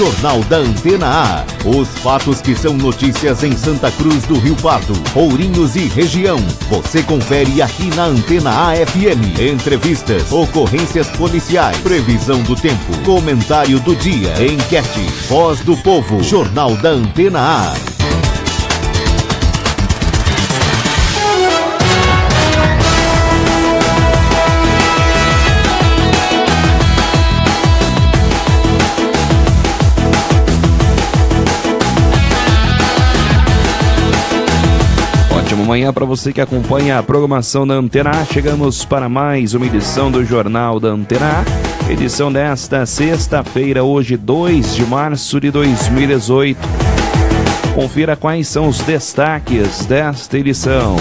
Jornal da Antena A. Os fatos que são notícias em Santa Cruz do Rio Pardo, Ourinhos e região. Você confere aqui na Antena A FM. Entrevistas, ocorrências policiais, previsão do tempo, comentário do dia, enquete, voz do povo. Jornal da Antena A. Ótima manhã para você que acompanha a programação da Antena A. Chegamos para mais uma edição do Jornal da Antena A. Edição desta sexta-feira, hoje 2 de março de 2018. Confira quais são os destaques desta edição.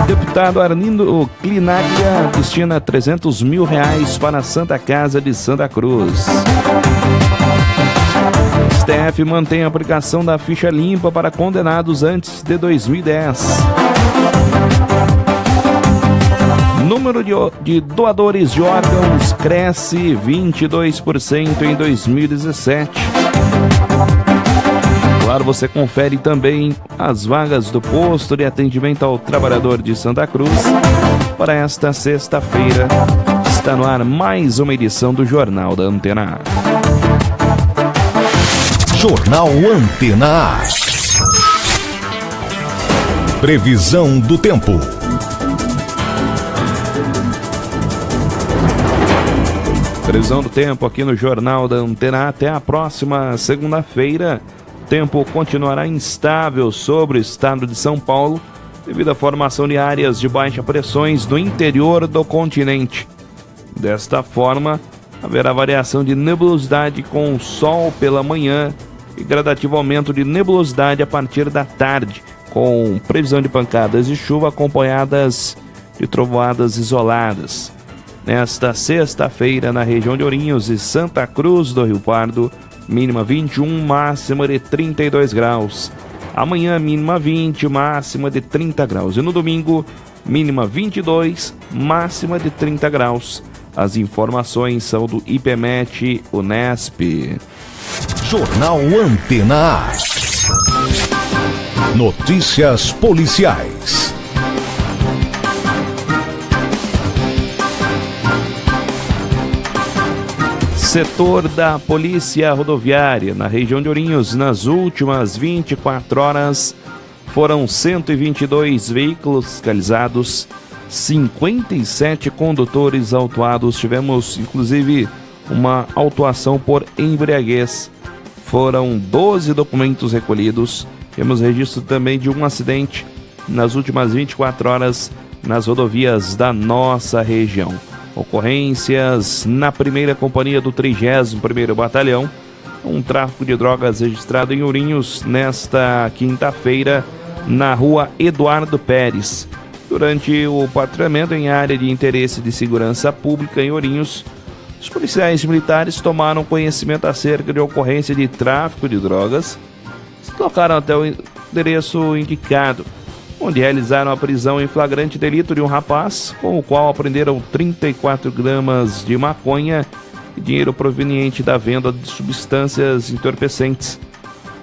Deputado Arlindo Clinaglia destina R$300 mil para a Santa Casa de Santa Cruz. STF mantém a aplicação da ficha limpa para condenados antes de 2010. Número de doadores de órgãos cresce 22% em 2017. Claro, você confere também as vagas do posto de atendimento ao trabalhador de Santa Cruz. Para esta sexta-feira, está no ar mais uma edição do Jornal da Antena A. Jornal Antena A. Previsão do tempo. Previsão do tempo aqui no Jornal da Antena A. Até a próxima segunda-feira. O tempo continuará instável sobre o estado de São Paulo devido à formação de áreas de baixa pressões no interior do continente. Desta forma, haverá variação de nebulosidade com sol pela manhã e gradativo aumento de nebulosidade a partir da tarde, com previsão de pancadas de chuva acompanhadas de trovoadas isoladas. Nesta sexta-feira, na região de Ourinhos e Santa Cruz do Rio Pardo, mínima 21, máxima de 32 graus. Amanhã, mínima 20, máxima de 30 graus. E no domingo, mínima 22, máxima de 30 graus. As informações são do IPMET Unesp. Jornal Antena A. Notícias policiais. Setor da Polícia Rodoviária na região de Ourinhos, nas últimas 24 horas, foram 122 veículos fiscalizados, 57 condutores autuados. Tivemos, inclusive, uma autuação por embriaguez. Foram 12 documentos recolhidos. Temos registro também de um acidente nas últimas 24 horas nas rodovias da nossa região. Ocorrências na primeira companhia do 31º Batalhão. Um tráfico de drogas registrado em Ourinhos nesta quinta-feira na rua Eduardo Pérez. Durante o patrulhamento em área de interesse de segurança pública em Ourinhos, os policiais militares tomaram conhecimento acerca de ocorrência de tráfico de drogas, se deslocaram até o endereço indicado, onde realizaram a prisão em flagrante delito de um rapaz, com o qual apreenderam 34 gramas de maconha e dinheiro proveniente da venda de substâncias entorpecentes.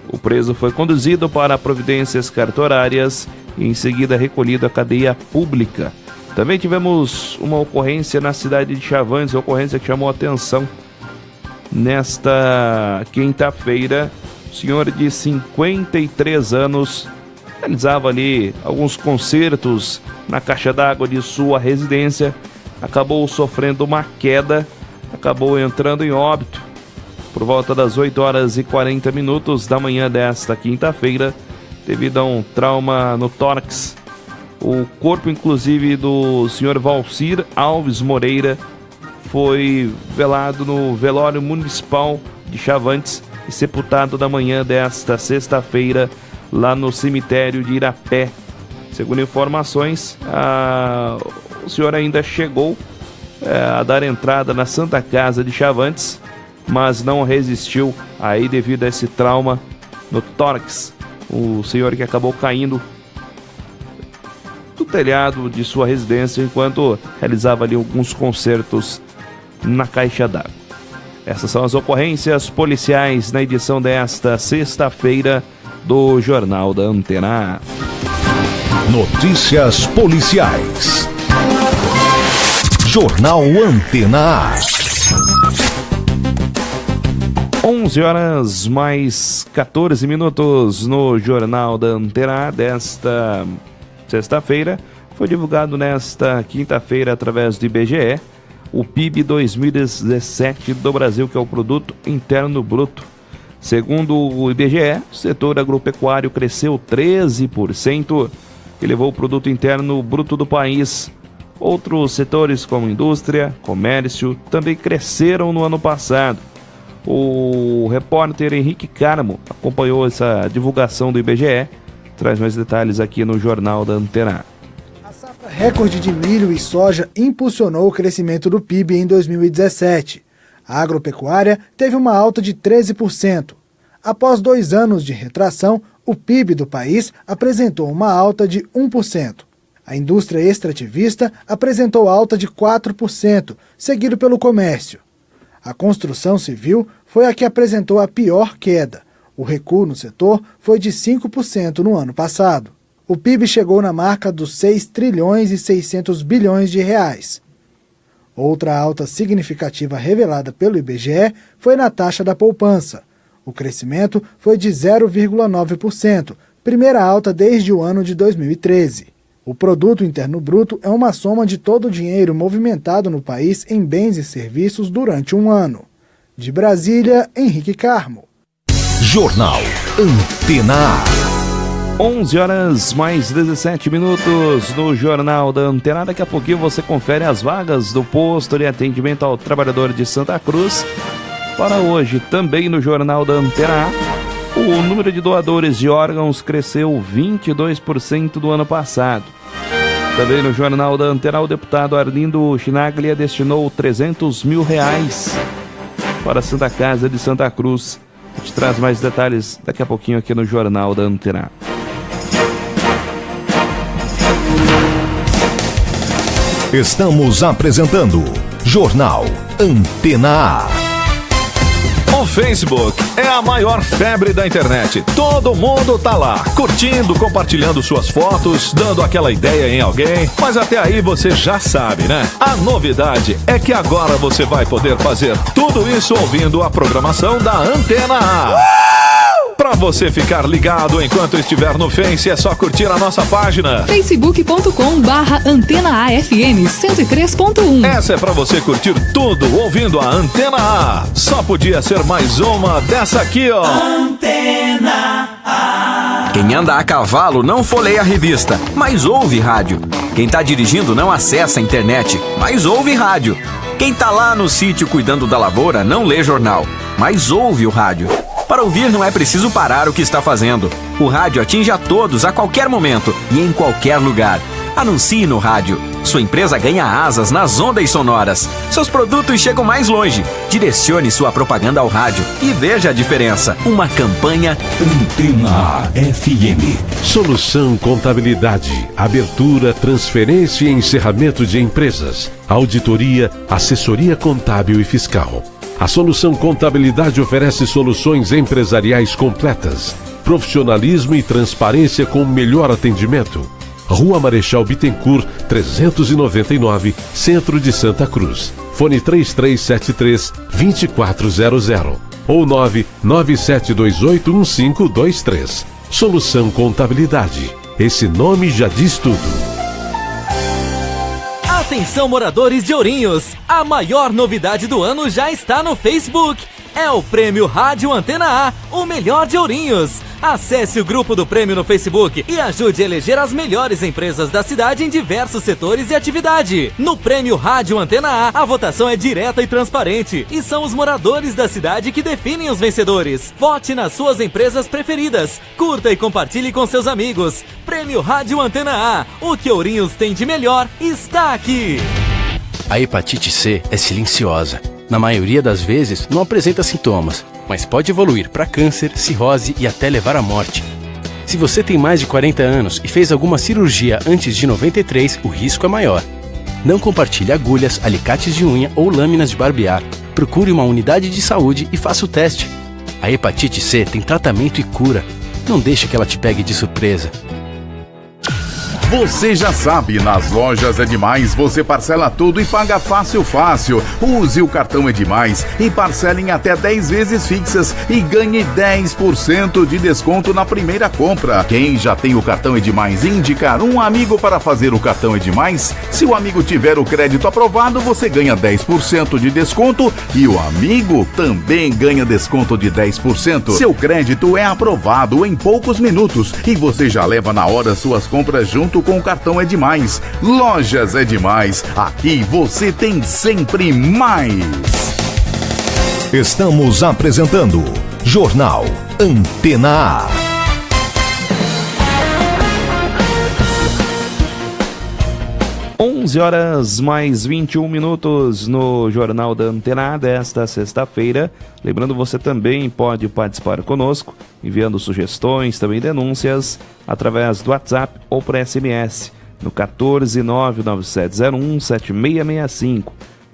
O preso foi conduzido para providências cartorárias e em seguida recolhido à cadeia pública. Também tivemos uma ocorrência na cidade de Chavantes, ocorrência que chamou a atenção. Nesta quinta-feira, o senhor de 53 anos realizava ali alguns concertos na caixa d'água de sua residência, acabou sofrendo uma queda, acabou entrando em óbito por volta das 8h40 da manhã desta quinta-feira, devido a um trauma no tórax. O corpo, inclusive, do senhor Valcir Alves Moreira foi velado no velório municipal de Chavantes e sepultado na manhã desta sexta-feira lá no cemitério de Irapé. Segundo informações, o senhor ainda chegou a dar entrada na Santa Casa de Chavantes, mas não resistiu aí devido a esse trauma no tórax. O senhor que acabou caindo do telhado de sua residência enquanto realizava ali alguns concertos na caixa d'água. Essas são as ocorrências policiais na edição desta sexta-feira do Jornal da Antena A. Notícias policiais. Jornal Antena A. 11 horas mais 14 minutos no Jornal da Antena A desta sexta-feira. Foi divulgado nesta quinta-feira através do IBGE o PIB 2017 do Brasil, que é o Produto Interno Bruto. Segundo o IBGE, o setor agropecuário cresceu 13% e levou o Produto Interno Bruto do país. Outros setores como indústria, comércio, também cresceram no ano passado. O repórter Henrique Carmo acompanhou essa divulgação do IBGE, traz mais detalhes aqui no Jornal da Antena A. A safra recorde de milho e soja impulsionou o crescimento do PIB em 2017. A agropecuária teve uma alta de 13%. Após 2 anos de retração, o PIB do país apresentou uma alta de 1%. A indústria extrativista apresentou alta de 4%, seguido pelo comércio. A construção civil foi a que apresentou a pior queda. O recuo no setor foi de 5% no ano passado. O PIB chegou na marca dos 6 trilhões e 600 bilhões de reais. Outra alta significativa revelada pelo IBGE foi na taxa da poupança. O crescimento foi de 0,9%, primeira alta desde o ano de 2013. O Produto Interno Bruto é uma soma de todo o dinheiro movimentado no país em bens e serviços durante um ano. De Brasília, Henrique Carmo. Jornal Antena A. 11 horas mais 17 minutos no Jornal da Antena. Daqui a pouquinho você confere as vagas do posto de atendimento ao trabalhador de Santa Cruz. Para hoje, também no Jornal da Antena A, o número de doadores de órgãos cresceu 22% do ano passado. Também no Jornal da Antena, o deputado Arlindo Chinaglia destinou R$300 mil para a Santa Casa de Santa Cruz. A gente traz mais detalhes daqui a pouquinho aqui no Jornal da Antena. Estamos apresentando Jornal Antena A. O Facebook é a maior febre da internet. Todo mundo tá lá, curtindo, compartilhando suas fotos, dando aquela ideia em alguém. Mas até aí você já sabe, né? A novidade é que agora você vai poder fazer tudo isso ouvindo a programação da Antena A. Pra você ficar ligado enquanto estiver no Face, é só curtir a nossa página facebook.com/AntenaAFM 103.1. Essa é pra você curtir tudo ouvindo a Antena A. Só podia ser mais uma dessa aqui, ó. Antena A. Quem anda a cavalo não folheia a revista, mas ouve rádio. Quem tá dirigindo não acessa a internet, mas ouve rádio. Quem tá lá no sítio cuidando da lavoura não lê jornal, mas ouve o rádio. Para ouvir não é preciso parar o que está fazendo. O rádio atinge a todos a qualquer momento e em qualquer lugar. Anuncie no rádio. Sua empresa ganha asas nas ondas sonoras. Seus produtos chegam mais longe. Direcione sua propaganda ao rádio e veja a diferença. Uma campanha Antena FM. Solução Contabilidade. Abertura, transferência e encerramento de empresas. Auditoria, assessoria contábil e fiscal. A Solução Contabilidade oferece soluções empresariais completas, profissionalismo e transparência com o melhor atendimento. Rua Marechal Bittencourt, 399, Centro de Santa Cruz. Fone 3373-2400 ou 997281523. Solução Contabilidade. Esse nome já diz tudo. Atenção, moradores de Ourinhos! A maior novidade do ano já está no Facebook. É o Prêmio Rádio Antena A, o melhor de Ourinhos. Acesse o grupo do prêmio no Facebook e ajude a eleger as melhores empresas da cidade em diversos setores de atividade. No Prêmio Rádio Antena A, a votação é direta e transparente e são os moradores da cidade que definem os vencedores. Vote nas suas empresas preferidas, curta e compartilhe com seus amigos. Prêmio Rádio Antena A, o que Ourinhos tem de melhor está aqui. A hepatite C é silenciosa. Na maioria das vezes, não apresenta sintomas, mas pode evoluir para câncer, cirrose e até levar à morte. Se você tem mais de 40 anos e fez alguma cirurgia antes de 93, o risco é maior. Não compartilhe agulhas, alicates de unha ou lâminas de barbear. Procure uma unidade de saúde e faça o teste. A hepatite C tem tratamento e cura. Não deixe que ela te pegue de surpresa. Você já sabe, nas lojas É Demais você parcela tudo e paga fácil. Use o cartão É Demais e parcele em até 10 vezes fixas e ganhe 10% de desconto na primeira compra. Quem já tem o cartão É Demais e indicar um amigo para fazer o cartão É Demais, se o amigo tiver o crédito aprovado, você ganha 10% de desconto e o amigo também ganha desconto de 10%. Seu crédito é aprovado em poucos minutos e você já leva na hora suas compras junto com o cartão É Demais. Lojas É Demais. Aqui você tem sempre mais. Estamos apresentando Jornal Antena A. 11h mais 21 no Jornal da Antena A desta sexta-feira. Lembrando, você também pode participar conosco, enviando sugestões, também denúncias, através do WhatsApp ou por SMS, no 14997017665,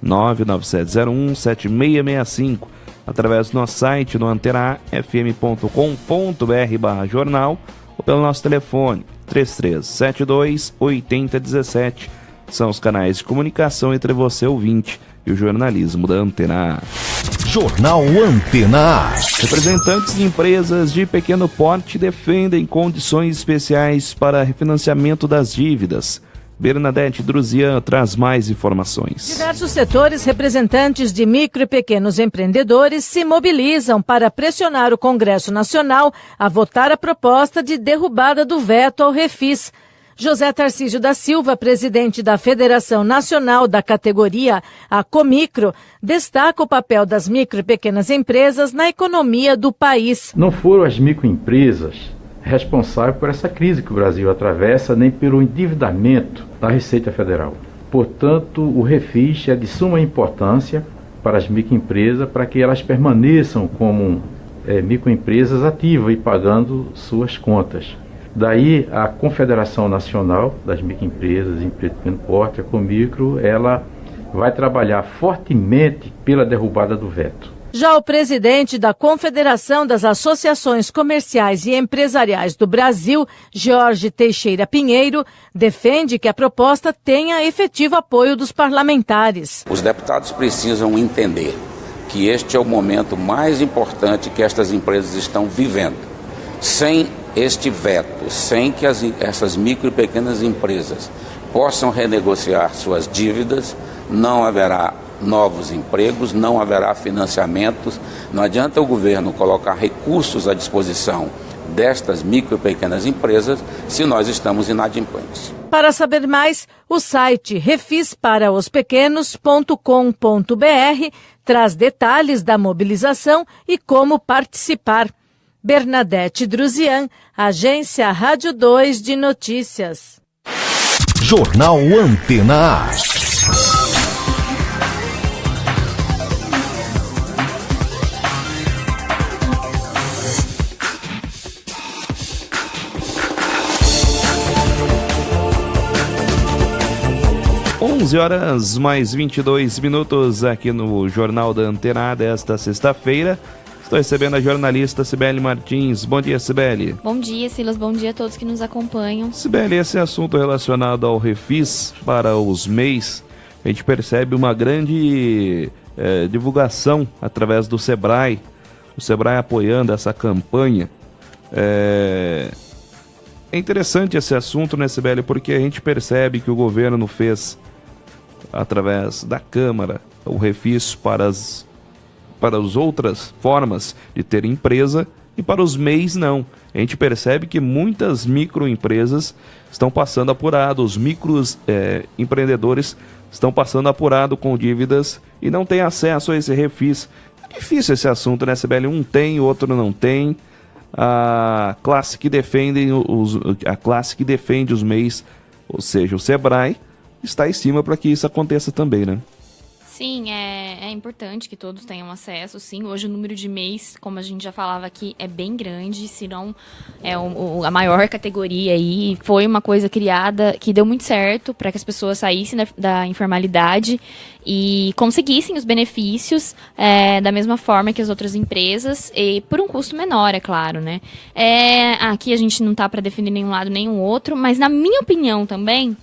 997017665, através do nosso site no antenaafm.com.br/jornal ou pelo nosso telefone 3372-8017. São os canais de comunicação entre você, ouvinte, e o jornalismo da Antena A. Jornal Antena A. Representantes de empresas de pequeno porte defendem condições especiais para refinanciamento das dívidas. Bernadette Druzian traz mais informações. Diversos setores representantes de micro e pequenos empreendedores se mobilizam para pressionar o Congresso Nacional a votar a proposta de derrubada do veto ao refis. José Tarcísio da Silva, presidente da Federação Nacional da categoria, a Comicro, destaca o papel das micro e pequenas empresas na economia do país. Não foram as microempresas responsáveis por essa crise que o Brasil atravessa, nem pelo endividamento da Receita Federal. Portanto, o refis é de suma importância para as microempresas, para que elas permaneçam como microempresas ativas e pagando suas contas. Daí a Confederação Nacional das Microempresas e Empresas de Pequeno Porte, a Comicro, ela vai trabalhar fortemente pela derrubada do veto. Já o presidente da Confederação das Associações Comerciais e Empresariais do Brasil, Jorge Teixeira Pinheiro, defende que a proposta tenha efetivo apoio dos parlamentares. Os deputados precisam entender que este é o momento mais importante que estas empresas estão vivendo. Sem este veto, sem que essas micro e pequenas empresas possam renegociar suas dívidas, não haverá novos empregos, não haverá financiamentos. Não adianta o governo colocar recursos à disposição destas micro e pequenas empresas se nós estamos inadimplentes. Para saber mais, o site refisparaospequenos.com.br traz detalhes da mobilização e como participar. Bernadette Druzian, Agência Rádio 2 de Notícias. Jornal Antena A. Mais 22 aqui no Jornal da Antena A desta sexta-feira. Estou recebendo a jornalista Cibele Martins. Bom dia, Cibele. Bom dia, Silas. Bom dia a todos que nos acompanham. Cibele, esse assunto relacionado ao refis para os MEIs, a gente percebe uma grande divulgação através do Sebrae. O Sebrae apoiando essa campanha. É interessante esse assunto, né, Cibele? Porque a gente percebe que o governo fez, através da Câmara, o refis para as outras formas de ter empresa e para os MEIs não. A gente percebe que muitas microempresas estão passando apurado, os empreendedores estão passando apurado com dívidas e não têm acesso a esse refis. É difícil esse assunto, né, Cibele? Um tem, o outro não tem. A classe que defende os MEIs, ou seja, o Sebrae, está em cima para que isso aconteça também, né? Sim, é importante que todos tenham acesso, sim. Hoje o número de MEIs, como a gente já falava aqui, é bem grande, se não é a maior categoria aí. Foi uma coisa criada que deu muito certo para que as pessoas saíssem da informalidade e conseguissem os benefícios da mesma forma que as outras empresas, e por um custo menor, é claro, né? Aqui a gente não tá para defender nenhum lado nem o outro, mas na minha opinião também,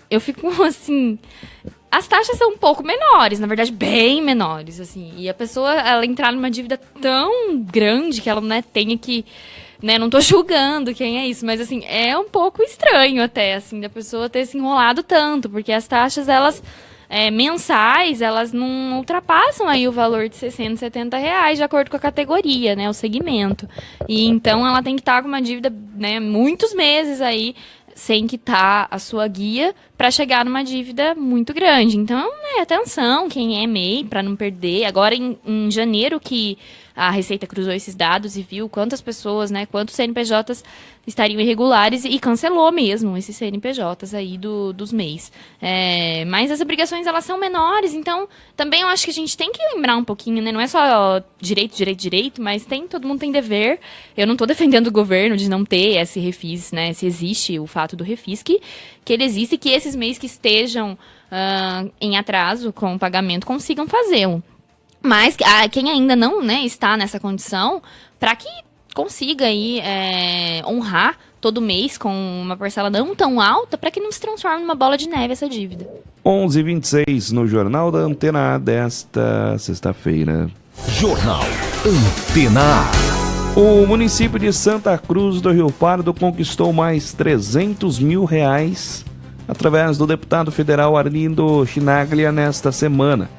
eu fico assim... As taxas são um pouco menores, na verdade, bem menores, assim. E a pessoa, ela entrar numa dívida tão grande que ela, né, tenha que... Né, não tô julgando quem é isso, mas, assim, é um pouco estranho até, assim, da pessoa ter se enrolado tanto. Porque as taxas, elas... mensais, elas não ultrapassam aí o valor de R$60, R$70, de acordo com a categoria, né, o segmento. E então ela tem que estar com uma dívida, né, muitos meses aí, sem quitar a sua guia, para chegar numa dívida muito grande. Então, né, atenção, quem é MEI, para não perder. Agora, em janeiro, que a Receita cruzou esses dados e viu quantas pessoas, né, quantos CNPJs estariam irregulares e cancelou mesmo esses CNPJs aí dos MEIs. Mas as obrigações, elas são menores, então também eu acho que a gente tem que lembrar um pouquinho, né, não é só direito, mas todo mundo tem dever. Eu não estou defendendo o governo de não ter esse refis, né, se existe o fato do refis, que ele existe, que esses MEIs que estejam em atraso com o pagamento consigam fazê-lo. Mas quem ainda não, né, está nessa condição, para que consiga aí honrar todo mês com uma parcela não tão alta, para que não se transforme numa bola de neve essa dívida. 11h26 no Jornal da Antena A desta sexta-feira. Jornal Antena A. O município de Santa Cruz do Rio Pardo conquistou mais R$300 mil através do deputado federal Arlindo Chinaglia nesta semana.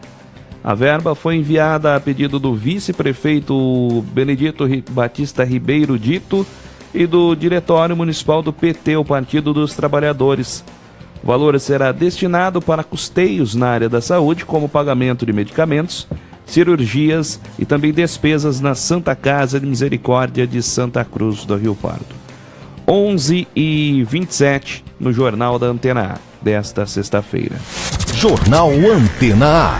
A verba foi enviada a pedido do vice-prefeito Benedito Batista Ribeiro Dito e do Diretório Municipal do PT, o Partido dos Trabalhadores. O valor será destinado para custeios na área da saúde, como pagamento de medicamentos, cirurgias e também despesas na Santa Casa de Misericórdia de Santa Cruz do Rio Pardo. 11h27 no Jornal da Antena A desta sexta-feira. Jornal Antena A.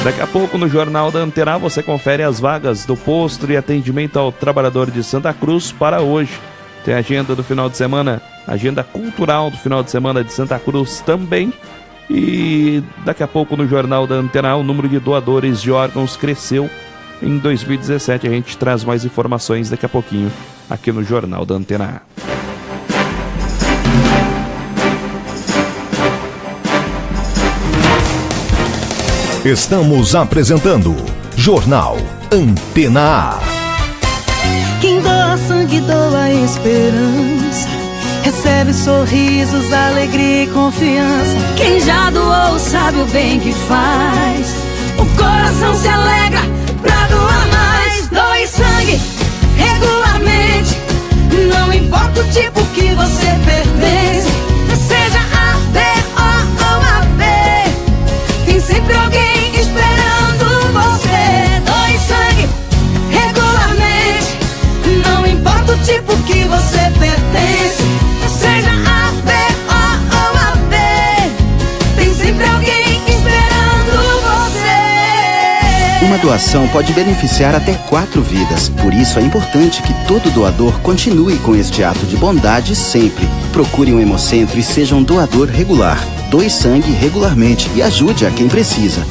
Daqui a pouco no Jornal da Antena você confere as vagas do posto de atendimento ao trabalhador de Santa Cruz para hoje. Tem a agenda do final de semana, agenda cultural do final de semana de Santa Cruz também. E daqui a pouco no Jornal da Antena o número de doadores de órgãos cresceu em 2017. A gente traz mais informações daqui a pouquinho aqui no Jornal da Antena A. Estamos apresentando Jornal Antena A. Quem doa sangue, doa esperança, recebe sorrisos, alegria e confiança. Quem já doou sabe o bem que faz, o coração se alegra pra doar mais. Doe sangue regularmente, não importa o tipo que você pertence, seja A, B, O ou AB, tem sempre alguém esperando você. Doe sangue regularmente, não importa o tipo que você pertence, seja A, B, O ou AB, tem sempre alguém esperando você. Uma doação pode beneficiar até 4 vidas. Por isso é importante que todo doador continue com este ato de bondade sempre. Procure um hemocentro e seja um doador regular. Doe sangue regularmente e ajude a quem precisa.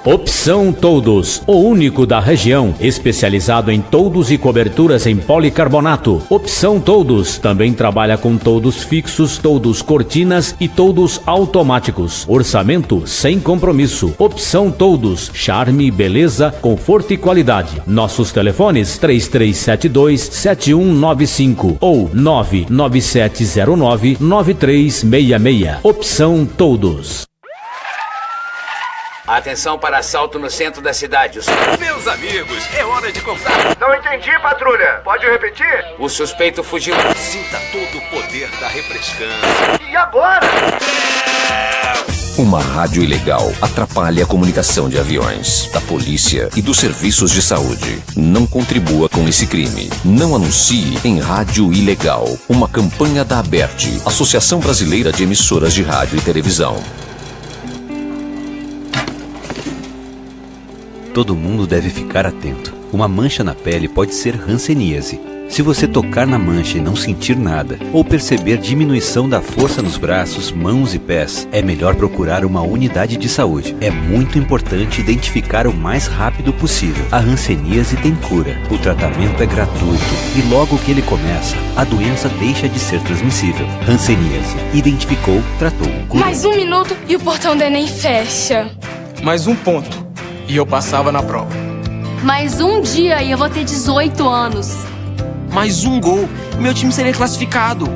Opção Todos, o único da região, especializado em toldos e coberturas em policarbonato. Opção Todos também trabalha com toldos fixos, toldos cortinas e toldos automáticos. Orçamento sem compromisso. Opção Todos, charme, beleza, conforto e qualidade. Nossos telefones 3372-7195 ou 99709-9366. Opção Todos. Atenção para assalto no centro da cidade. Meus amigos, é hora de comprar. Não entendi, patrulha. Pode repetir? O suspeito fugiu. Sinta todo o poder da refrescância. E agora? Um Uma rádio ilegal atrapalha a comunicação de aviões, da polícia e dos serviços de saúde. Não contribua com esse crime. Não anuncie em rádio ilegal. Uma campanha da ABERT, Associação Brasileira de Emissoras de Rádio e Televisão. Todo mundo deve ficar atento. Uma mancha na pele pode ser hanseníase. Se você tocar na mancha e não sentir nada, ou perceber diminuição da força nos braços, mãos e pés, é melhor procurar uma unidade de saúde. É muito importante identificar o mais rápido possível. A hanseníase tem cura. O tratamento é gratuito e logo que ele começa, a doença deixa de ser transmissível. Hanseníase. Identificou, tratou, curou. Mais 1 minuto e o portão do Enem fecha. Mais 1 ponto e eu passava na prova. Mais 1 dia e eu vou ter 18 anos. Mais 1 gol, meu time seria classificado.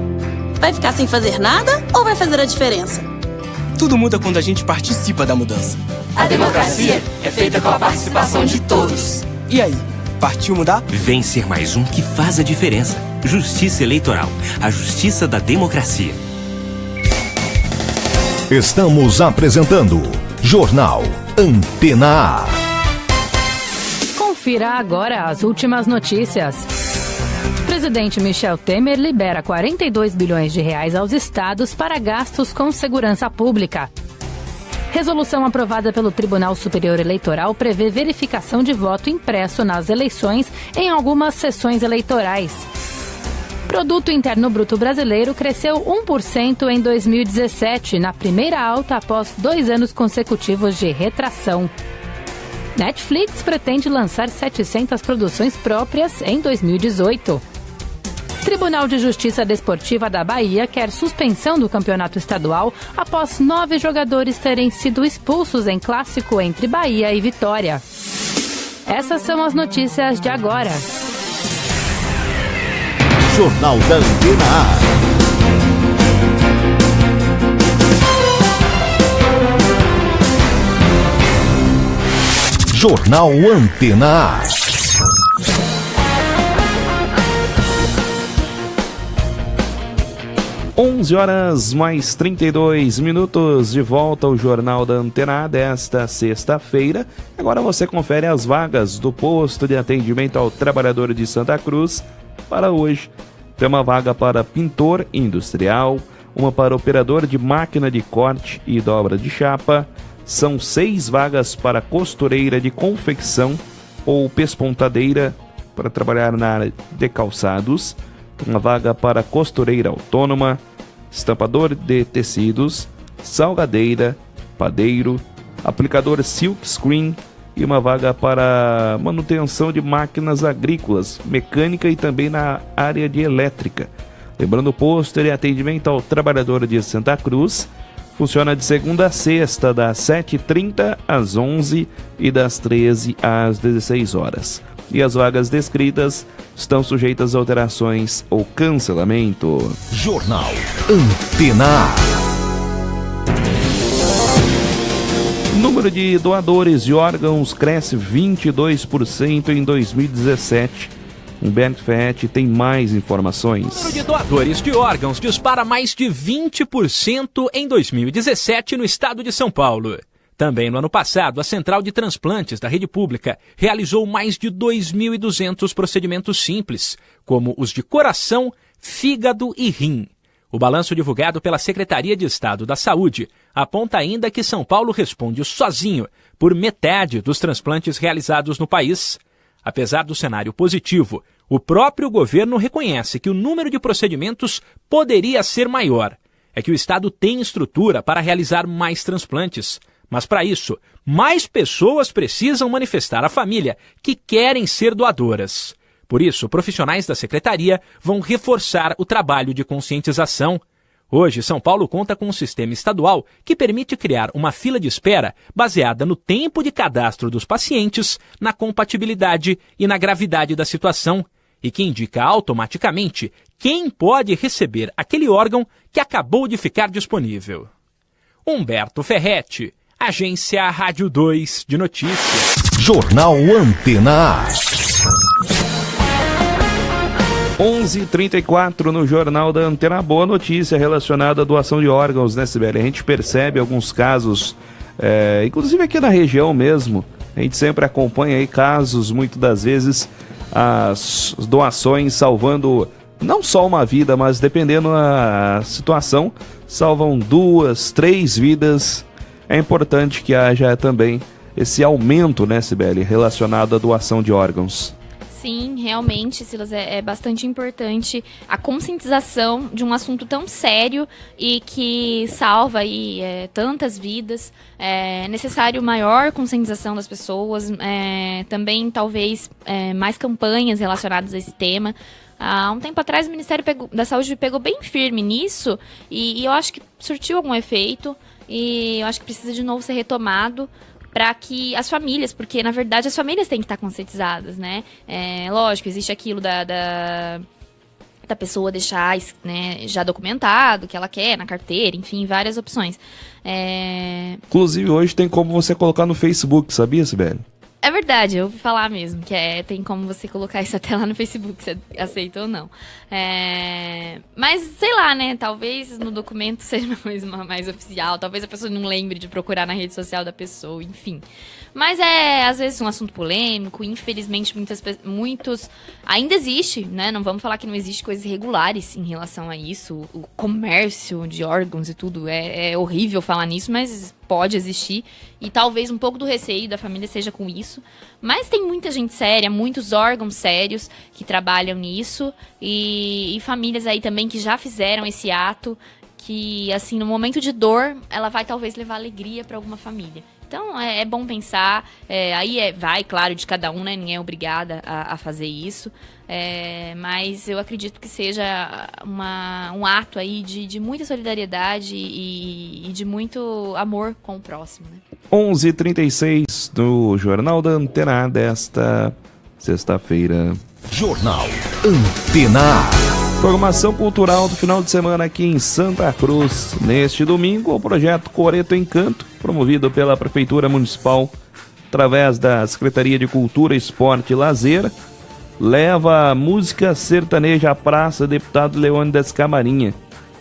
Vai ficar sem fazer nada ou vai fazer a diferença? Tudo muda quando a gente participa da mudança. A democracia é feita com a participação de todos. E aí, partiu mudar? Vem ser mais um que faz a diferença. Justiça Eleitoral, a justiça da democracia. Estamos apresentando Jornal Antena A. Confira agora as últimas notícias. Presidente Michel Temer libera 42 bilhões de reais aos estados para gastos com segurança pública. Resolução aprovada pelo Tribunal Superior Eleitoral prevê verificação de voto impresso nas eleições em algumas sessões eleitorais. Produto Interno Bruto brasileiro cresceu 1% em 2017, na primeira alta após 2 anos consecutivos de retração. Netflix pretende lançar 700 produções próprias em 2018. Tribunal de Justiça Desportiva da Bahia quer suspensão do campeonato estadual após 9 jogadores terem sido expulsos em clássico entre Bahia e Vitória. Essas são as notícias de agora. Jornal da Antena A. Jornal Antena A. Onze horas mais 32 minutos, de volta ao Jornal da Antena A desta sexta-feira. Agora você confere as vagas do posto de atendimento ao trabalhador de Santa Cruz para hoje. Tem uma vaga para pintor industrial, uma para operador de máquina de corte e dobra de chapa. São 6 vagas para costureira de confecção ou pespontadeira para trabalhar na área de calçados. Uma vaga para costureira autônoma, estampador de tecidos, salgadeira, padeiro, aplicador silk screen e uma vaga para manutenção de máquinas agrícolas, mecânica e também na área de elétrica. Lembrando, o posto de atendimento ao trabalhador de Santa Cruz funciona de segunda a sexta, das 7h30 às 11 e das 13 às 16 horas. E as vagas descritas estão sujeitas a alterações ou cancelamento. Jornal Antena A. O número de doadores de órgãos cresce 22% em 2017. Humberto Ferretti tem mais informações. O número de doadores de órgãos dispara mais de 20% em 2017 no estado de São Paulo. Também no ano passado, a Central de Transplantes da Rede Pública realizou mais de 2.200 procedimentos simples, como os de coração, fígado e rim. O balanço divulgado pela Secretaria de Estado da Saúde aponta ainda que São Paulo responde sozinho por metade dos transplantes realizados no país. Apesar do cenário positivo, o próprio governo reconhece que o número de procedimentos poderia ser maior. É que o Estado tem estrutura para realizar mais transplantes. Mas para isso, mais pessoas precisam manifestar à família que querem ser doadoras. Por isso, profissionais da Secretaria vão reforçar o trabalho de conscientização. Hoje, São Paulo conta com um sistema estadual que permite criar uma fila de espera baseada no tempo de cadastro dos pacientes, na compatibilidade e na gravidade da situação, e que indica automaticamente quem pode receber aquele órgão que acabou de ficar disponível. Humberto Ferretti, Agência Rádio 2 de Notícias. Jornal Antena A. 11h34 no Jornal da Antena. Boa notícia relacionada à doação de órgãos, né, Sibeli? A gente percebe alguns casos, inclusive aqui na região mesmo, a gente sempre acompanha aí casos, muitas das vezes, as doações salvando não só uma vida, mas dependendo da situação, salvam 2, 3 vidas. É importante que haja também esse aumento, né, Sibeli, relacionado à doação de órgãos. Sim, realmente, Silas, é bastante importante a conscientização de um assunto tão sério e que salva aí tantas vidas. É necessário maior conscientização das pessoas, também talvez mais campanhas relacionadas a esse tema. Há um tempo atrás o Ministério da Saúde pegou bem firme nisso e eu acho que surtiu algum efeito e eu acho que precisa de novo ser retomado, para que as famílias, porque na verdade as famílias têm que estar conscientizadas, né? Lógico, existe aquilo da pessoa deixar, né, já documentado o que ela quer na carteira, enfim, várias opções. Inclusive hoje tem como você colocar no Facebook, sabia, Sibeli? É verdade, eu ouvi falar mesmo, que tem como você colocar isso até lá no Facebook, se aceita ou não. Mas, sei lá, né, talvez no documento seja uma coisa mais oficial, talvez a pessoa não lembre de procurar na rede social da pessoa, enfim. Mas às vezes, um assunto polêmico, infelizmente muitos... Ainda existe, né, não vamos falar que não existe coisas irregulares em relação a isso, o comércio de órgãos e tudo, é horrível falar nisso, mas pode existir, e talvez um pouco do receio da família seja com isso, mas tem muita gente séria, muitos órgãos sérios que trabalham nisso, e famílias aí também que já fizeram esse ato, que assim, no momento de dor, ela vai talvez levar alegria para alguma família. Então, é bom pensar, vai, claro, de cada um, né? Ninguém é obrigada a fazer isso, mas eu acredito que seja um ato aí de muita solidariedade e de muito amor com o próximo, né? 11h36 do Jornal da Antena A desta sexta-feira. Jornal Antena A. Programação cultural do final de semana aqui em Santa Cruz. Neste domingo, o projeto Coreto Encanto, promovido pela Prefeitura Municipal através da Secretaria de Cultura, Esporte e Lazer, leva a música sertaneja à praça Deputado Leônidas Camarinha.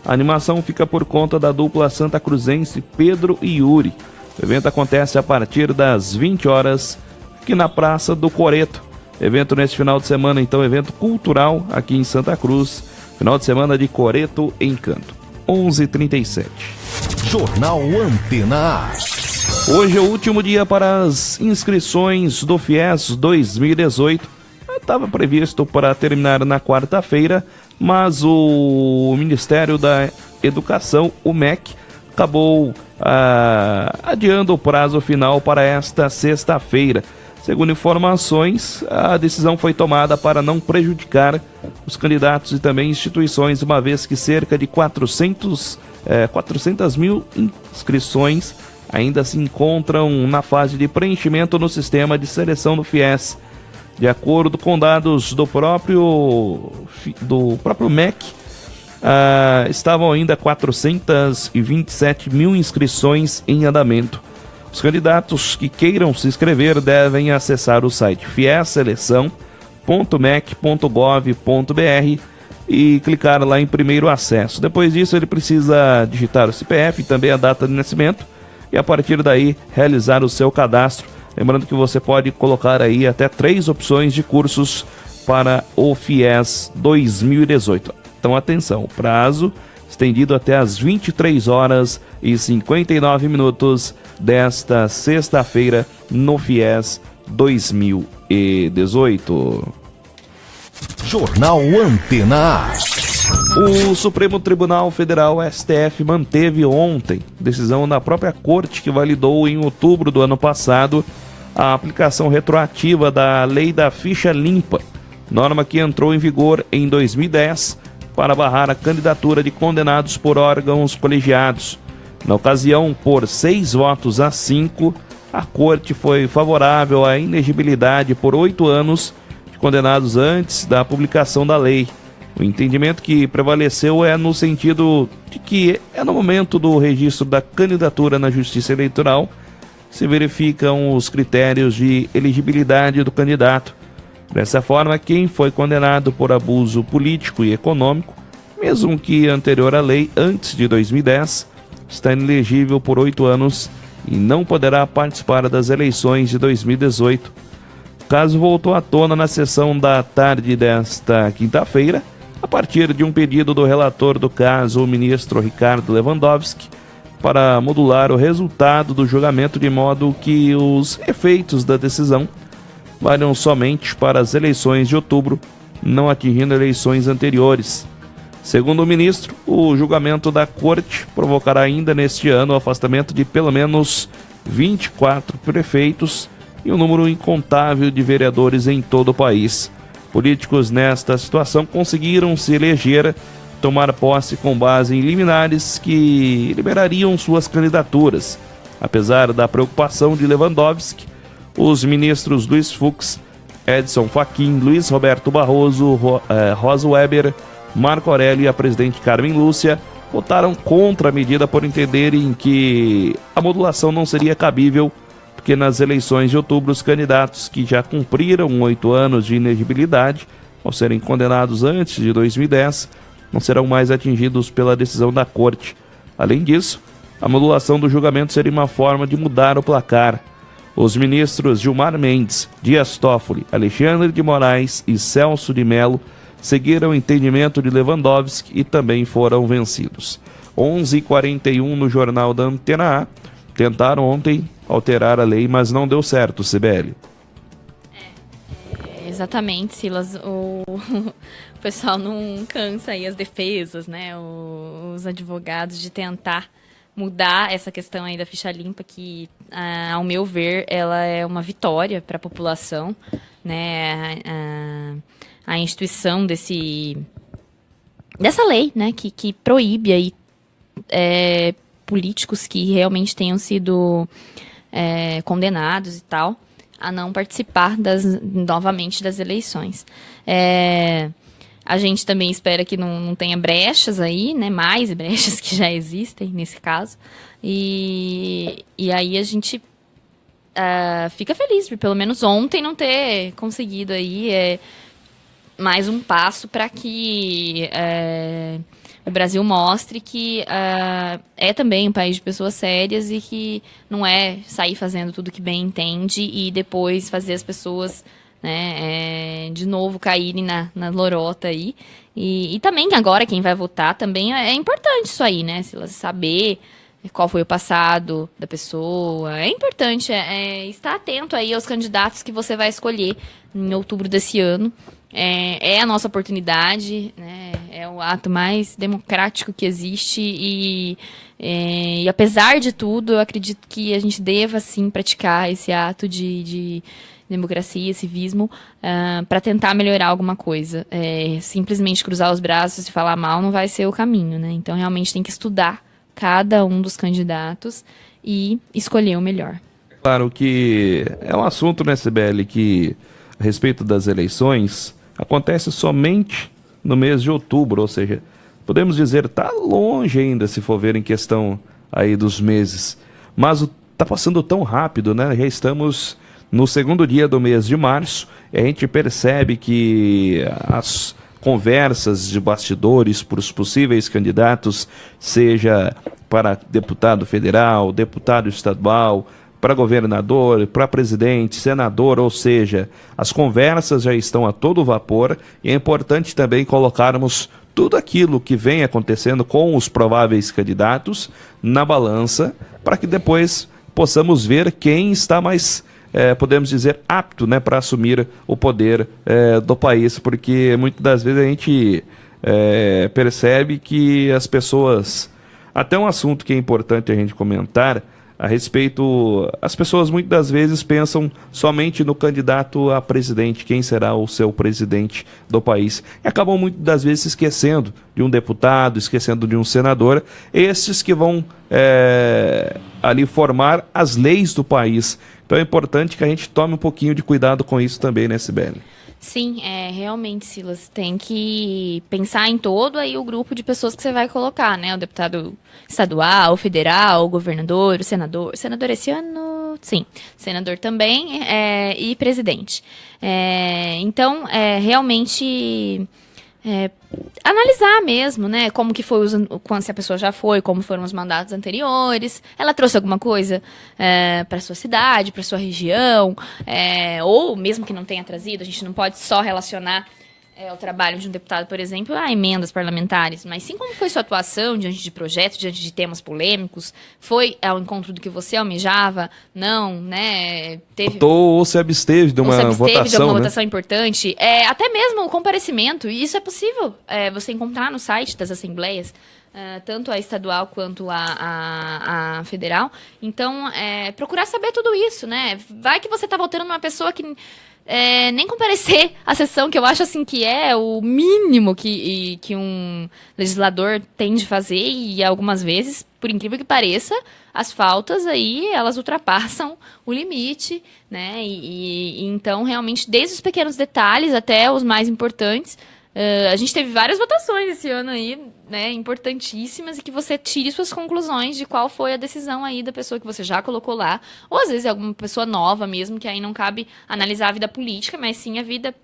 A animação fica por conta da dupla santacruzense Pedro e Yuri. O evento acontece a partir das 20 horas aqui na Praça do Coreto. Evento neste final de semana, então, evento cultural aqui em Santa Cruz. Final de semana de Coreto Encanto. 11h37. Jornal Antena A. Hoje é o último dia para as inscrições do FIES 2018. Estava previsto para terminar na quarta-feira, mas o Ministério da Educação, o MEC, acabou adiando o prazo final para esta sexta-feira. Segundo informações, a decisão foi tomada para não prejudicar os candidatos e também instituições, uma vez que cerca de 400 mil inscrições ainda se encontram na fase de preenchimento no sistema de seleção do FIES. De acordo com dados do próprio MEC, estavam ainda 427 mil inscrições em andamento. Os candidatos que queiram se inscrever devem acessar o site fiesseleção.mec.gov.br e clicar lá em primeiro acesso. Depois disso, ele precisa digitar o CPF e também a data de nascimento e a partir daí realizar o seu cadastro. Lembrando que você pode colocar aí até 3 opções de cursos para o FIES 2018. Então atenção, o prazo estendido até às 23h59 desta sexta-feira no FIES 2018. Jornal Antena A. O Supremo Tribunal Federal, STF, manteve ontem decisão da própria Corte que validou em outubro do ano passado a aplicação retroativa da Lei da Ficha Limpa, norma que entrou em vigor em 2010 para barrar a candidatura de condenados por órgãos colegiados. Na ocasião, por 6-5, a Corte foi favorável à inegibilidade por 8 anos de condenados antes da publicação da lei. O entendimento que prevaleceu é no sentido de que é no momento do registro da candidatura na Justiça Eleitoral se verificam os critérios de elegibilidade do candidato. Dessa forma, quem foi condenado por abuso político e econômico, mesmo que anterior à lei, antes de 2010, está inelegível por 8 anos e não poderá participar das eleições de 2018. O caso voltou à tona na sessão da tarde desta quinta-feira, a partir de um pedido do relator do caso, o ministro Ricardo Lewandowski, para modular o resultado do julgamento de modo que os efeitos da decisão valham somente para as eleições de outubro, não atingindo eleições anteriores. Segundo o ministro, o julgamento da Corte provocará ainda neste ano o afastamento de pelo menos 24 prefeitos e um número incontável de vereadores em todo o país. Políticos nesta situação conseguiram se eleger, tomar posse com base em liminares que liberariam suas candidaturas. Apesar da preocupação de Lewandowski, os ministros Luiz Fux, Edson Fachin, Luiz Roberto Barroso, Rosa Weber, Marco Aurélio e a presidente Carmen Lúcia votaram contra a medida por entenderem que a modulação não seria cabível, porque nas eleições de outubro os candidatos que já cumpriram 8 anos de inelegibilidade, ao serem condenados antes de 2010, não serão mais atingidos pela decisão da Corte. Além disso, a modulação do julgamento seria uma forma de mudar o placar. Os ministros Gilmar Mendes, Dias Toffoli, Alexandre de Moraes e Celso de Mello seguiram o entendimento de Lewandowski e também foram vencidos. 11h41 no Jornal da Antena A. Tentaram ontem alterar a lei, mas não deu certo, CBL. Exatamente, Silas. O pessoal não cansa aí as defesas, né? Os advogados de tentar mudar essa questão aí da ficha limpa, que, ao meu ver, ela é uma vitória para a população, né? A instituição dessa lei, né? Que proíbe aí políticos que realmente tenham sido condenados e tal, a não participar novamente das eleições. A gente também espera que não tenha brechas aí, né? Mais brechas que já existem nesse caso. E aí a gente fica feliz por pelo menos ontem não ter conseguido aí mais um passo para que o Brasil mostre que é também um país de pessoas sérias e que não é sair fazendo tudo que bem entende e depois fazer as pessoas, né, de novo caírem na lorota aí. E também agora quem vai votar também é importante isso aí, né? Se saber qual foi o passado da pessoa. É importante estar atento aí aos candidatos que você vai escolher em outubro desse ano. É a nossa oportunidade, né? É o ato mais democrático que existe e apesar de tudo, eu acredito que a gente deva, sim, praticar esse ato de democracia, civismo, para tentar melhorar alguma coisa. Simplesmente cruzar os braços e falar mal não vai ser o caminho, né? Então, realmente tem que estudar cada um dos candidatos e escolher o melhor. Claro que é um assunto, né, CBL, que a respeito das eleições acontece somente no mês de outubro, ou seja, podemos dizer, está longe ainda se for ver em questão aí dos meses, mas está passando tão rápido, né? Já estamos no segundo dia do mês de março e a gente percebe que as conversas de bastidores para os possíveis candidatos, seja para deputado federal, deputado estadual, para governador, para presidente, senador, ou seja, as conversas já estão a todo vapor e é importante também colocarmos tudo aquilo que vem acontecendo com os prováveis candidatos na balança para que depois possamos ver quem está mais, podemos dizer, apto, né, para assumir o poder do país, porque muitas das vezes a gente percebe que as pessoas, até um assunto que é importante a gente comentar, a respeito, as pessoas muitas das vezes pensam somente no candidato a presidente, quem será o seu presidente do país, e acabam muitas das vezes esquecendo de um deputado, esquecendo de um senador, esses que vão ali formar as leis do país. Então é importante que a gente tome um pouquinho de cuidado com isso também, né, Sibeli? Sim, realmente, Silas, tem que pensar em todo aí o grupo de pessoas que você vai colocar, né? O deputado estadual, o federal, o governador, o senador. O senador esse ano sim. Senador também e presidente. Então, realmente... analisar mesmo, né, como que foi, se a pessoa já foi, como foram os mandatos anteriores, ela trouxe alguma coisa para sua cidade, para sua região, ou mesmo que não tenha trazido, a gente não pode só relacionar o trabalho de um deputado, por exemplo, a emendas parlamentares, mas sim como foi sua atuação diante de projetos, diante de temas polêmicos, foi ao encontro do que você almejava, não, né, ou se absteve de uma votação importante, até mesmo o comparecimento, e isso é possível você encontrar no site das assembleias, tanto a estadual quanto a federal, então procurar saber tudo isso, né, vai que você está votando numa pessoa que nem comparecer à sessão, que eu acho assim que é o mínimo que um legislador tem de fazer, e algumas vezes, por incrível que pareça, as faltas aí, elas ultrapassam o limite, né, e então realmente desde os pequenos detalhes até os mais importantes, a gente teve várias votações esse ano aí, né, importantíssimas, e que você tire suas conclusões de qual foi a decisão aí da pessoa que você já colocou lá, ou às vezes é alguma pessoa nova mesmo, que aí não cabe analisar a vida política, mas sim a vida,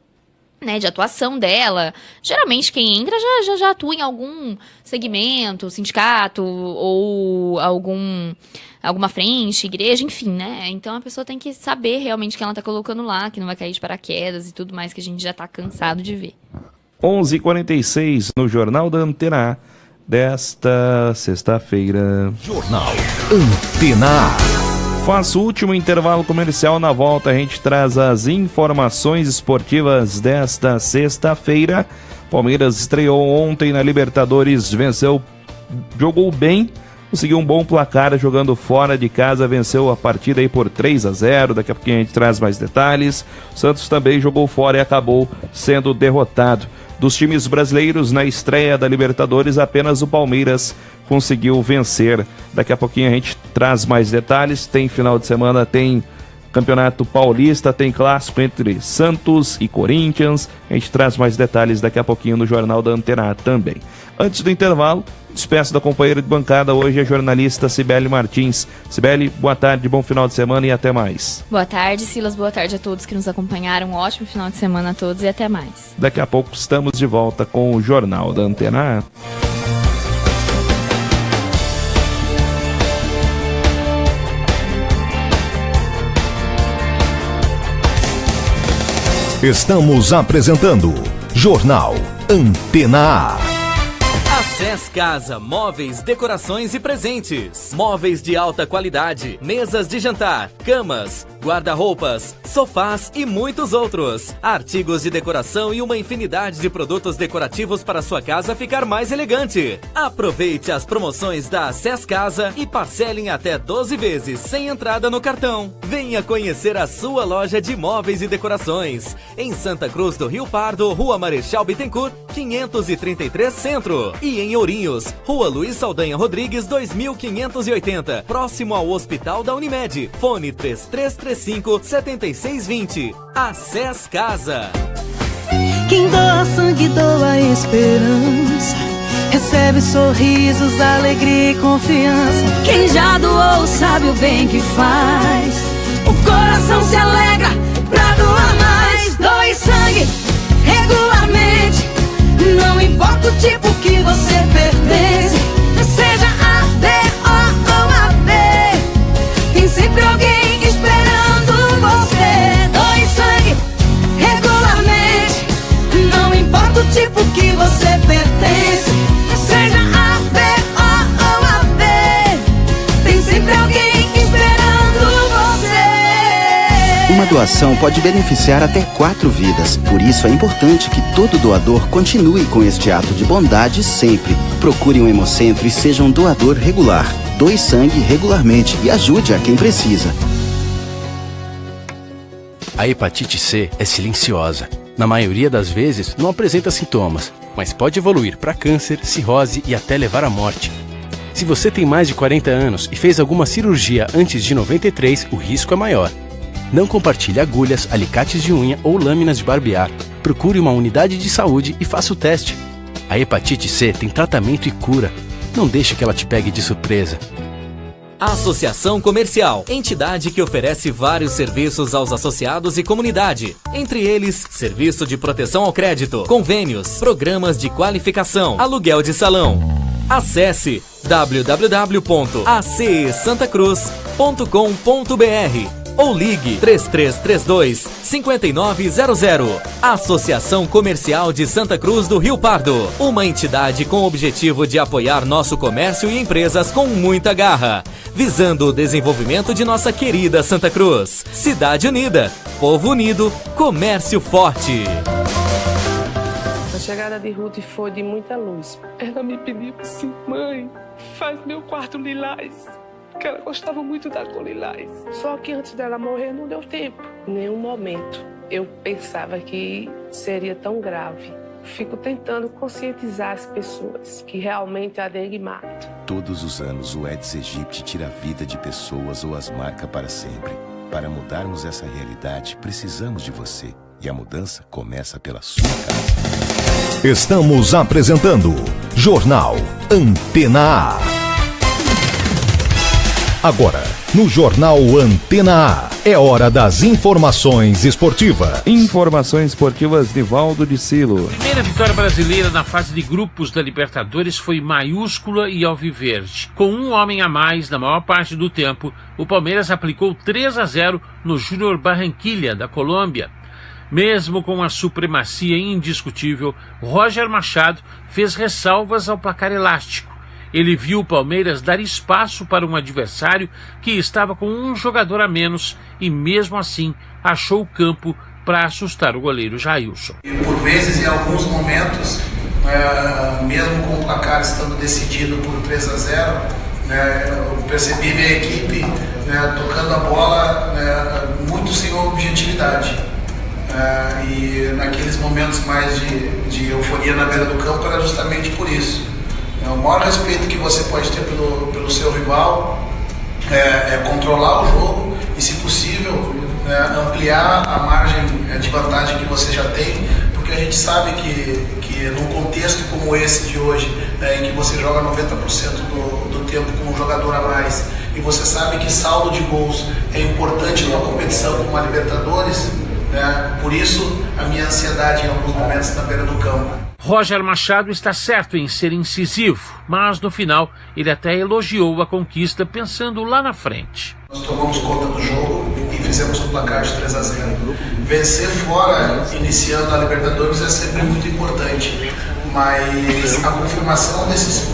né, de atuação dela. Geralmente quem entra já atua em algum segmento, sindicato, ou alguma frente, igreja, enfim, né? Então a pessoa tem que saber realmente quem ela tá colocando lá, que não vai cair de paraquedas e tudo mais que a gente já tá cansado de ver. 11h46 no Jornal da Antena A desta sexta-feira. Jornal Antena A. Faço o último intervalo comercial. Na volta a gente traz as informações esportivas desta sexta-feira. Palmeiras estreou ontem na Libertadores, venceu, jogou bem, conseguiu um bom placar jogando fora de casa, venceu a partida aí por 3-0, daqui a pouquinho a gente traz mais detalhes. O Santos também jogou fora e acabou sendo derrotado. Dos times brasileiros na estreia da Libertadores, apenas o Palmeiras conseguiu vencer. Daqui a pouquinho a gente traz mais detalhes. Tem final de semana, tem Campeonato Paulista, tem clássico entre Santos e Corinthians. A gente traz mais detalhes daqui a pouquinho no Jornal da Antena A também. Antes do intervalo, despeço da companheira de bancada hoje, a jornalista Cibele Martins. Cibele, boa tarde, bom final de semana e até mais. Boa tarde, Silas, boa tarde a todos que nos acompanharam. Um ótimo final de semana a todos e até mais. Daqui a pouco estamos de volta com o Jornal da Antena A. Estamos apresentando Jornal Antena A. Acess Casa, móveis, decorações e presentes. Móveis de alta qualidade, mesas de jantar, camas, guarda-roupas, sofás e muitos outros. Artigos de decoração e uma infinidade de produtos decorativos para sua casa ficar mais elegante. Aproveite as promoções da Acess Casa e parcelem até 12 vezes sem entrada no cartão. Venha conhecer a sua loja de móveis e decorações. Em Santa Cruz do Rio Pardo, Rua Marechal Bittencourt, 533 Centro. E em Ourinhos, Rua Luiz Saldanha Rodrigues, 2580, próximo ao Hospital da Unimed. Fone 3335-7620. Acess Casa. Quem doa sangue, doa esperança. Recebe sorrisos, alegria e confiança. Quem já doou sabe o bem que faz. O coração se alegra pra doar mais. Doe sangue regularmente. Não importa o tipo que você pertence, seja A, B, O ou AB, tem sempre alguém esperando você. Doe sangue regularmente. Não importa o tipo que você pertence, seja A, B, O ou AB, tem sempre alguém esperando você. Uma doação pode beneficiar até 4 vidas. Por isso é importante que todo doador continue com este ato de bondade sempre. Procure um hemocentro e seja um doador regular. Doe sangue regularmente e ajude a quem precisa. A hepatite C é silenciosa. Na maioria das vezes não apresenta sintomas, mas pode evoluir para câncer, cirrose e até levar à morte. Se você tem mais de 40 anos e fez alguma cirurgia antes de 93, o risco é maior. Não compartilhe agulhas, alicates de unha ou lâminas de barbear. Procure uma unidade de saúde e faça o teste. A hepatite C tem tratamento e cura. Não deixe que ela te pegue de surpresa. Associação Comercial, entidade que oferece vários serviços aos associados e comunidade. Entre eles, serviço de proteção ao crédito, convênios, programas de qualificação, aluguel de salão. Acesse www.acesantacruz.com.br ou ligue 3332-5900. Associação Comercial de Santa Cruz do Rio Pardo. Uma entidade com o objetivo de apoiar nosso comércio e empresas com muita garra, visando o desenvolvimento de nossa querida Santa Cruz. Cidade unida, povo unido, comércio forte. A chegada de Ruth foi de muita luz. Ela me pediu assim: mãe, faz meu quarto lilás, que ela gostava muito da cor lilás. Só que antes dela morrer não deu tempo. Em nenhum momento eu pensava que seria tão grave. Fico tentando conscientizar as pessoas que realmente a dengue mata. Todos os anos o Aedes aegypti tira a vida de pessoas ou as marca para sempre. Para mudarmos essa realidade, precisamos de você. E a mudança começa pela sua casa. Estamos apresentando Jornal Antena A. Agora, no Jornal Antena A, é hora das informações esportivas. Informações esportivas, Nivaldo de Silo. A primeira vitória brasileira na fase de grupos da Libertadores foi maiúscula e alviverde. Com um homem a mais na maior parte do tempo, o Palmeiras aplicou 3-0 no Júnior Barranquilla, da Colômbia. Mesmo com a supremacia indiscutível, Roger Machado fez ressalvas ao placar elástico. Ele viu o Palmeiras dar espaço para um adversário que estava com um jogador a menos e, mesmo assim, achou o campo para assustar o goleiro Jailson. Por vezes, em alguns momentos, mesmo com o placar estando decidido por 3-0, eu percebi minha equipe tocando a bola muito sem objetividade. E naqueles momentos mais de euforia na beira do campo era justamente por isso. O maior respeito que você pode ter pelo seu rival é controlar o jogo e, se possível, ampliar a margem de vantagem que você já tem, porque a gente sabe que num contexto como esse de hoje, em que você joga 90% do tempo com um jogador a mais, e você sabe que saldo de gols é importante numa competição como a Libertadores, por isso a minha ansiedade em alguns momentos na beira do campo. Roger Machado está certo em ser incisivo, mas no final ele até elogiou a conquista pensando lá na frente. Nós tomamos conta do jogo e fizemos um placar de 3-0. Vencer fora, iniciando a Libertadores, é sempre muito importante, mas a confirmação desses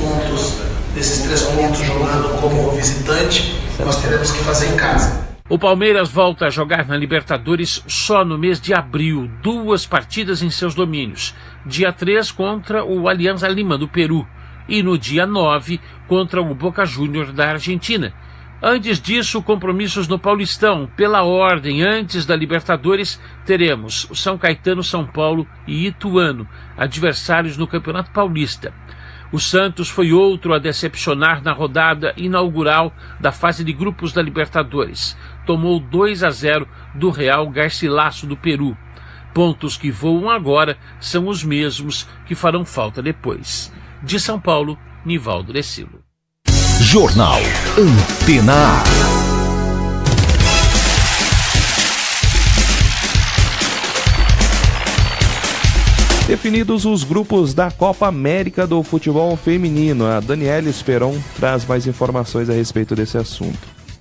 3 pontos jogando como visitante, nós teremos que fazer em casa. O Palmeiras volta a jogar na Libertadores só no mês de abril, 2 partidas em seus domínios. Dia 3 contra o Alianza Lima do Peru e no dia 9 contra o Boca Juniors da Argentina. Antes disso, compromissos no Paulistão. Pela ordem, antes da Libertadores, teremos o São Caetano, São Paulo e Ituano, adversários no Campeonato Paulista. O Santos foi outro a decepcionar na rodada inaugural da fase de grupos da Libertadores. Tomou 2-0 do Real Garcilaso do Peru. Pontos que voam agora são os mesmos que farão falta depois. De São Paulo, Nivaldo de Silo. Jornal Antena A. Definidos os grupos da Copa América do Futebol Feminino, a Daniela Esperon traz mais informações a respeito desse assunto.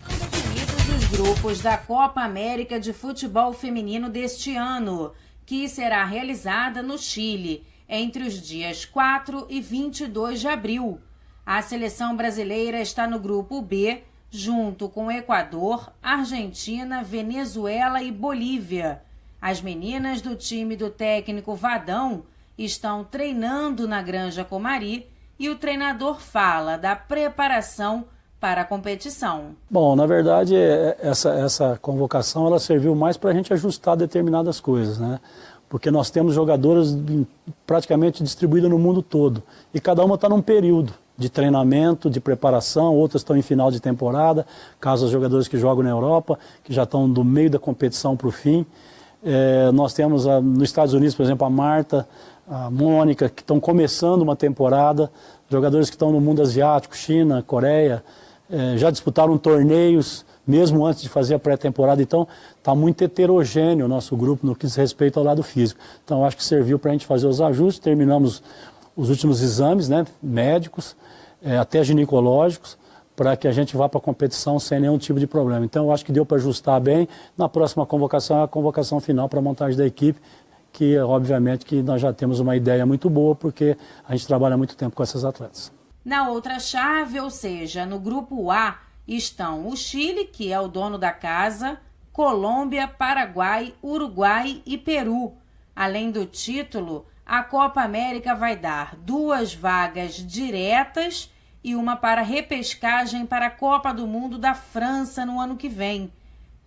Definidos os grupos da Copa América de Futebol Feminino deste ano, que será realizada no Chile, entre os dias 4 e 22 de abril. A seleção brasileira está no grupo B, junto com Equador, Argentina, Venezuela e Bolívia. As meninas do time do técnico Vadão estão treinando na Granja Comari e o treinador fala da preparação para a competição. Bom, na verdade, essa convocação ela serviu mais para a gente ajustar determinadas coisas, né? Porque nós temos jogadoras praticamente distribuídas no mundo todo e cada uma está num período de treinamento, de preparação, outras estão em final de temporada, caso os jogadores que jogam na Europa, que já estão do meio da competição para o fim. Nós temos nos Estados Unidos, por exemplo, a Marta, a Mônica, que estão começando uma temporada, jogadores que estão no mundo asiático, China, Coreia, já disputaram torneios, mesmo antes de fazer a pré-temporada. Então, está muito heterogêneo o nosso grupo no que diz respeito ao lado físico. Então, acho que serviu para a gente fazer os ajustes. Terminamos os últimos exames, né, médicos, até ginecológicos, para que a gente vá para a competição sem nenhum tipo de problema. Então, eu acho que deu para ajustar bem. Na próxima convocação é a convocação final para a montagem da equipe, que, obviamente, que nós já temos uma ideia muito boa, porque a gente trabalha muito tempo com essas atletas. Na outra chave, ou seja, no grupo A, estão o Chile, que é o dono da casa, Colômbia, Paraguai, Uruguai e Peru. Além do título, a Copa América vai dar 2 vagas diretas e uma para repescagem para a Copa do Mundo da França no ano que vem.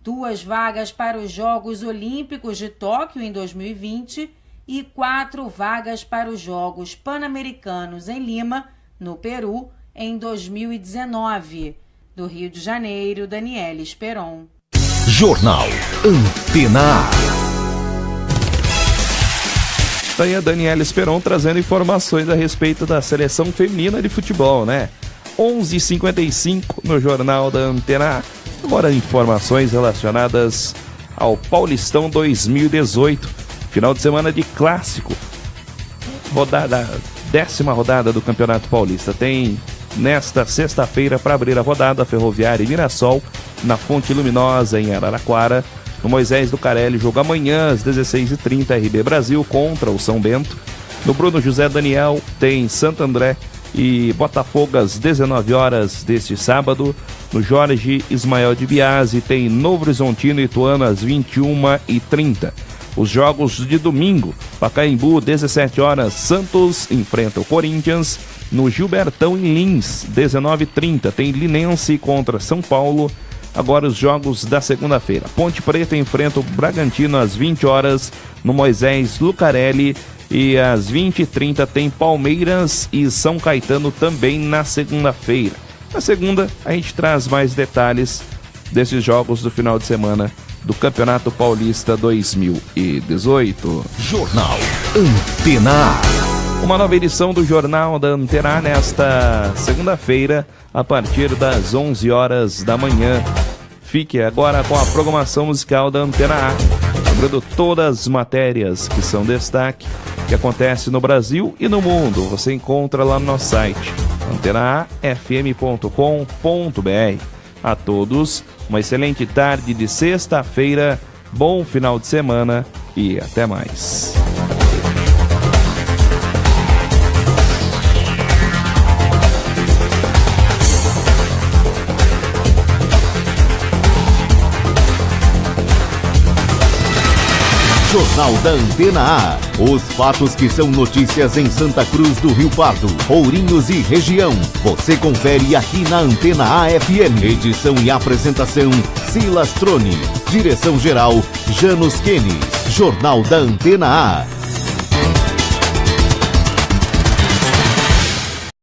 2 vagas para os Jogos Olímpicos de Tóquio em 2020 e 4 vagas para os Jogos Pan-Americanos em Lima, no Peru, em 2019. Do Rio de Janeiro, Daniela Esperon. Jornal Antena A. Tá aí a Daniela Esperon trazendo informações a respeito da seleção feminina de futebol, né? 11h55 no Jornal da Antena A. Agora informações relacionadas ao Paulistão 2018. Final de semana de clássico. 10ª rodada do Campeonato Paulista. Tem nesta sexta-feira, para abrir a rodada, Ferroviária e Mirassol, na Fonte Luminosa, em Araraquara. No Moisés Lucarelli, jogo amanhã às 16h30, RB Brasil contra o São Bento. No Bruno José Daniel tem Santo André e Botafogo às 19 horas deste sábado. No Jorge Ismael de Biasi tem Novo Horizontino e Ituano às 21h30. Os jogos de domingo, Pacaembu, 17 horas, Santos enfrenta o Corinthians. No Gilbertão em Lins, 19h30, tem Linense contra São Paulo. Agora os jogos da segunda-feira. Ponte Preta enfrenta o Bragantino às 20 horas no Moisés Lucarelli. E às 20h30 tem Palmeiras e São Caetano também na segunda-feira. Na segunda, a gente traz mais detalhes desses jogos do final de semana do Campeonato Paulista 2018. Jornal Antena A. Uma nova edição do Jornal da Antena A nesta segunda-feira, a partir das 11 horas da manhã. Fique agora com a programação musical da Antena A, lembrando todas as matérias que são destaque, que acontece no Brasil e no mundo. Você encontra lá no nosso site, antenaafm.com.br. A todos, uma excelente tarde de sexta-feira, bom final de semana e até mais. Jornal da Antena A. Os fatos que são notícias em Santa Cruz do Rio Pardo, Ourinhos e região. Você confere aqui na Antena A FM. Edição e apresentação, Silas Troni. Direção-geral, Janos Kenis. Jornal da Antena A.